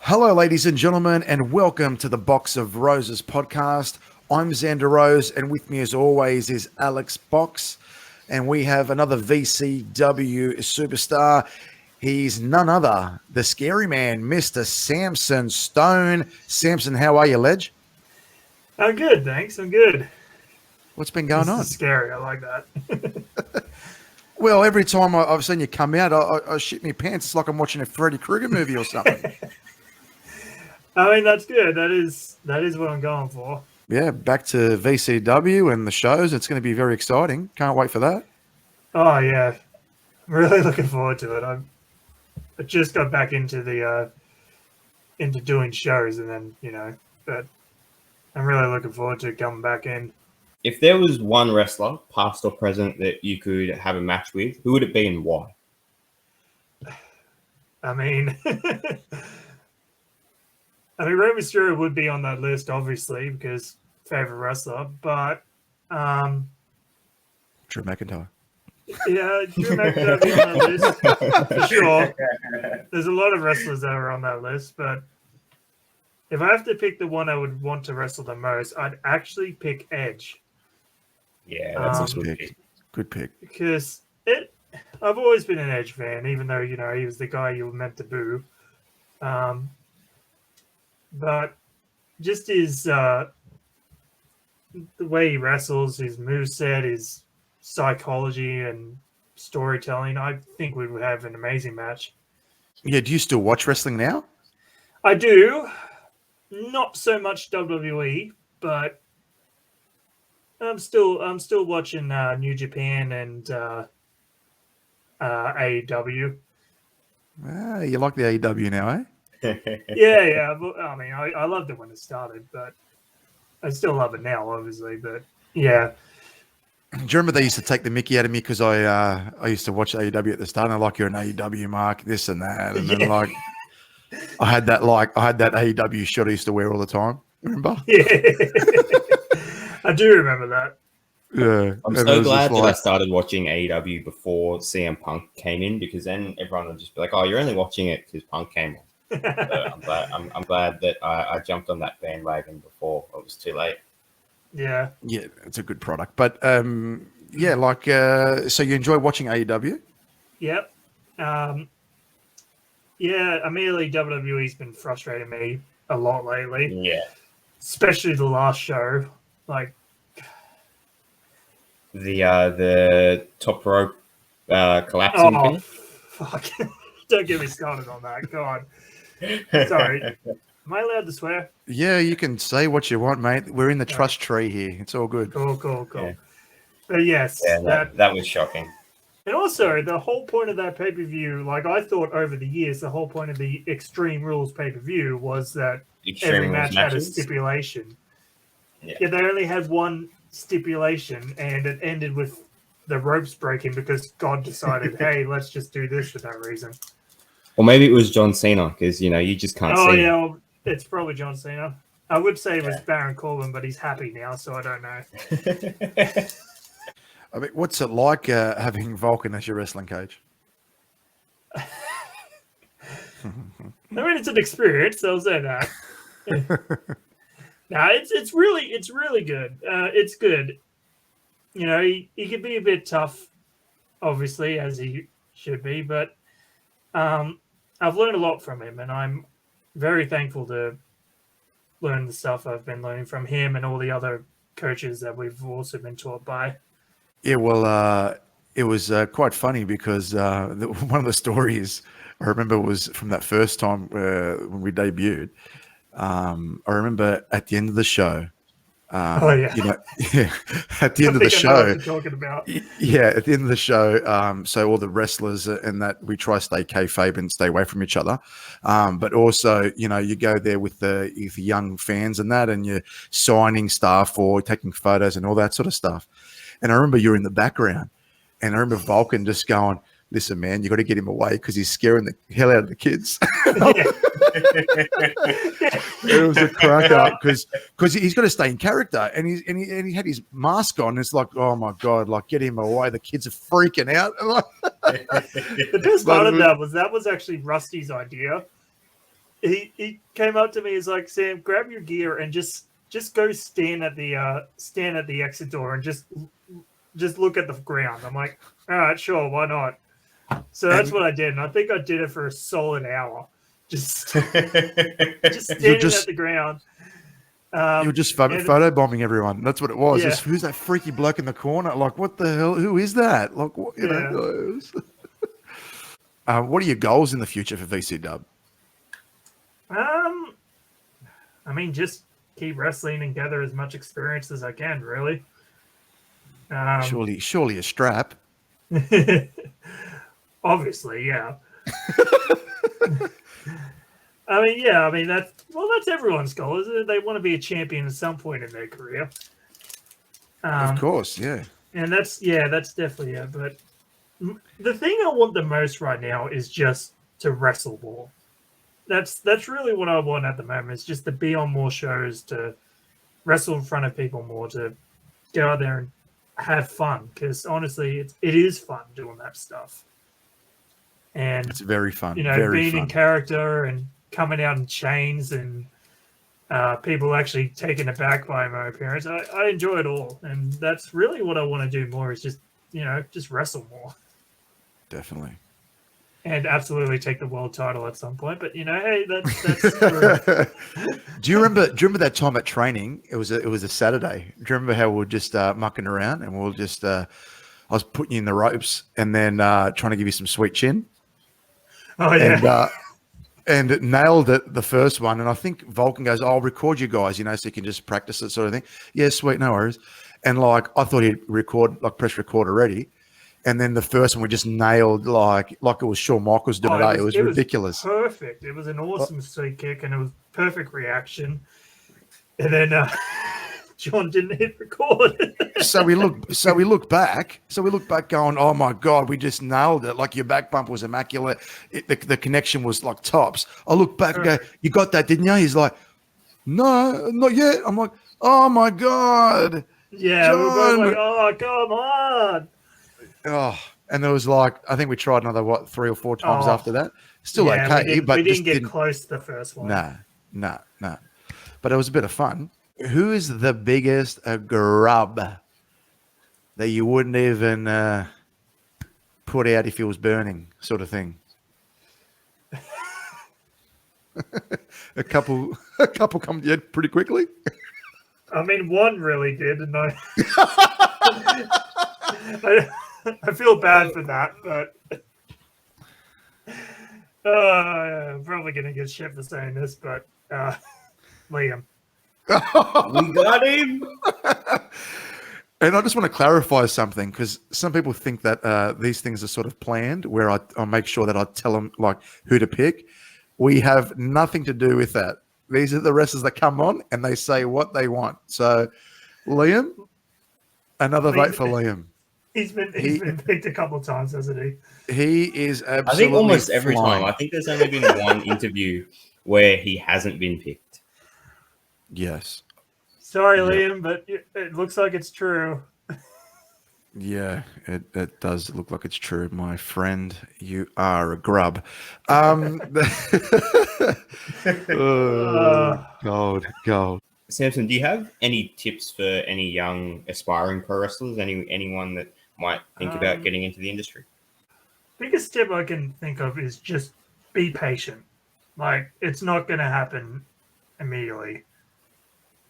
Hello, ladies and gentlemen, and welcome to the Box of Roses podcast. I'm Xander Rose, and with me, as always, is Alex Box, and we have another VCW superstar. He's none other, the scary man, Mr. Samson Stone. Samson, how are you, Ledge? I'm good, thanks. I'm good. What's been going on? This is scary. I like that. Well, every time I've seen you come out, I shit my pants. It's like I'm watching a Freddy Krueger movie or something. I mean, that's good. That is what I'm going for. Yeah, back to VCW and the shows. It's going to be very exciting. Can't wait for that. Oh yeah, I'm really looking forward to it. I just got back into the into doing shows, and then but I'm really looking forward to coming back in. If there was one wrestler, past or present, that you could have a match with, who would it be and why? I mean, Rey Mysterio would be on that list, obviously, because favorite wrestler. But Drew McIntyre. yeah, Drew McIntyre would be on that list for sure. There's a lot of wrestlers that are on that list, but if I have to pick the one I would want to wrestle the most, I'd actually pick Edge. Yeah, that's a good pick. Good pick. Because I've always been an Edge fan, even though he was the guy you were meant to boo. But just his the way he wrestles, his moveset, his psychology and storytelling, I think we would have an amazing match. Yeah, do you still watch wrestling now? I do. Not so much WWE, but I'm still watching New Japan and AEW. You like the AEW now, eh? Yeah. I mean, I loved it when it started, but I still love it now, obviously. But yeah. Do you remember they used to take the mickey out of me because I used to watch AEW at the start, and you're an AEW mark, this and that, and then I had that AEW shirt I used to wear all the time. Remember? Yeah, I do remember that. Yeah, I'm so glad that I started watching AEW before CM Punk came in, because then everyone would just be like, "Oh, you're only watching it because Punk came on." I'm glad that I jumped on that bandwagon before it was too late. Yeah, it's a good product, but so you enjoy watching AEW? Yep. Yeah, immediately WWE's been frustrating me a lot lately. Yeah, especially the last show, like the top rope collapsing finish. Fuck! Don't get me started on that. God, sorry. Am I allowed to swear? Yeah, you can say what you want, mate. We're in the trust tree here. It's all good. Cool. Yeah. But yes, that was shocking. And also, the whole point of that pay-per-view, like I thought over the years, the whole point of the Extreme Rules pay-per-view was that every match had a stipulation. Yeah, they only had one stipulation, and it ended with the ropes breaking because God decided, hey, let's just do this for that reason. Or maybe it was John Cena, because, you just can't see. Oh, yeah, well, it's probably John Cena. I would say it was Baron Corbin, but he's happy now, so I don't know. I mean, what's it like having Vulcan as your wrestling coach? I mean, it's an experience. I'll say that. No, it's really good. It's good. He can be a bit tough, obviously, as he should be, but I've learned a lot from him, and I'm very thankful to learn the stuff I've been learning from him and all the other coaches that we've also been taught by. Yeah, well, it was quite funny because one of the stories I remember was from that first time when we debuted. I remember at the end of the show. At the end of the show. At the end of the show. So all the wrestlers and that we try to stay kayfabe and stay away from each other. But also, you go there with the young fans and that, and you're signing stuff or taking photos and all that sort of stuff. And I remember you're in the background, and I remember Vulcan just going, "Listen, man, you got to get him away because he's scaring the hell out of the kids." It was a crack up because he's got to stay in character, and he had his mask on. It's like, oh my God, like get him away. The kids are freaking out. The best part of that was actually Rusty's idea. he came up to me. He's like, Sam, grab your gear and just go stand at the exit door and just look at the ground. I'm like, all right, sure, why not? So that's what I did, and I think I did it for a solid hour, just standing at the ground. You were just photo bombing everyone. That's what it was. Yeah. Just, who's that freaky bloke in the corner? Like, what the hell? Who is that? Like, what, you know? What are your goals in the future for VCW? I mean, just keep wrestling and gather as much experience as I can, really. Surely a strap. Obviously, yeah. I mean, that's everyone's goal, isn't it? They want to be a champion at some point in their career. Of course, yeah. And that's definitely it. But the thing I want the most right now is just to wrestle more. That's really what I want at the moment. Is just to be on more shows, to wrestle in front of people more, to go out there and have fun. Because honestly, it is fun doing that stuff. And it's very fun. You know, very being fun. in character and coming out in chains and people actually taken aback by my appearance. I enjoy it all, and that's really what I want to do more. Is just wrestle more. Definitely. And absolutely take the world title at some point. But hey, that's Do you remember that time at training? It was a Saturday. Do you remember how we were just mucking around and we'll just I was putting you in the ropes and then trying to give you some sweet chin. Oh yeah. And it nailed it the first one. And I think Vulcan goes, I'll record you guys, so you can just practice it sort of thing. Yeah, sweet, no worries. And like I thought he'd press record already. And then the first one we just nailed like it was Shawn Michaels doing it. It was ridiculous. Was perfect. It was an awesome sweet kick and it was perfect reaction. And then John didn't hit record. So we look back going, oh my God, we just nailed it. Like your back bump was immaculate. The connection was like tops. I look back and go, you got that, didn't you? He's like, no, not yet. I'm like, oh my God. Yeah, John. We're both like, oh, come on. Oh, and there was like, I think we tried another, 3 or 4 times after that. Still okay. We didn't get close to the first one. Nah. But it was a bit of fun. Who is the biggest grub that you wouldn't even put out if it was burning, sort of thing? A couple come to you pretty quickly. I mean, one really did, and I feel bad for that, but I'm probably gonna get shit for saying this, but Liam. We got him. And I just want to clarify something because some people think that these things are sort of planned, where I make sure that I tell them like who to pick. We have nothing to do with that. These are the wrestlers that come on and they say what they want. So, Liam, another vote for Liam. He's been picked a couple of times, hasn't he? He is absolutely. I think almost every flying. time. I think there's only been one interview where he hasn't been picked. Yes. Sorry, Liam, but it looks like it's true. Yeah, it does look like it's true, my friend. You are a grub. Gold. Samson, do you have any tips for any young aspiring pro wrestlers? Anyone that might think about getting into the industry? Biggest tip I can think of is just be patient. Like, it's not going to happen immediately.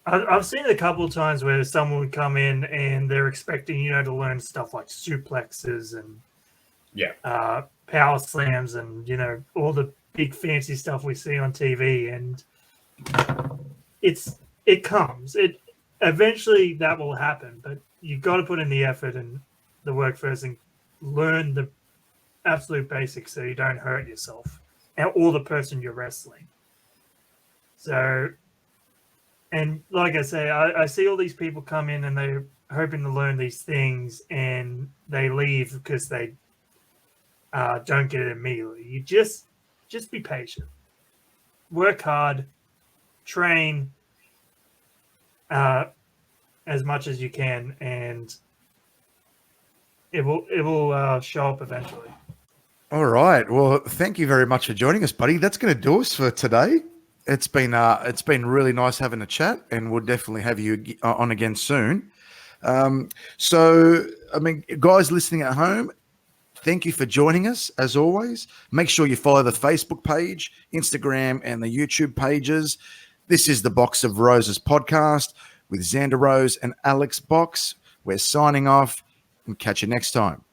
I've seen it a couple of times where someone would come in and they're expecting, to learn stuff like suplexes and power slams and, all the big fancy stuff we see on TV. And it comes. Eventually that will happen, but you've got to put in the effort and the work first and learn the absolute basics so you don't hurt yourself or the person you're wrestling. So, and like I say, I see all these people come in and they're hoping to learn these things and they leave because they don't get it immediately. You just be patient, work hard, train as much as you can, and it will show up eventually. All right. Well, thank you very much for joining us, buddy. That's going to do us for today. It's been really nice having a chat, and we'll definitely have you on again soon. So, I mean, guys listening at home, thank you for joining us as always. Make sure you follow the Facebook page, Instagram, and the YouTube pages. This is the Box of Roses podcast with Xander Rose and Alex Box. We're signing off, and catch you next time.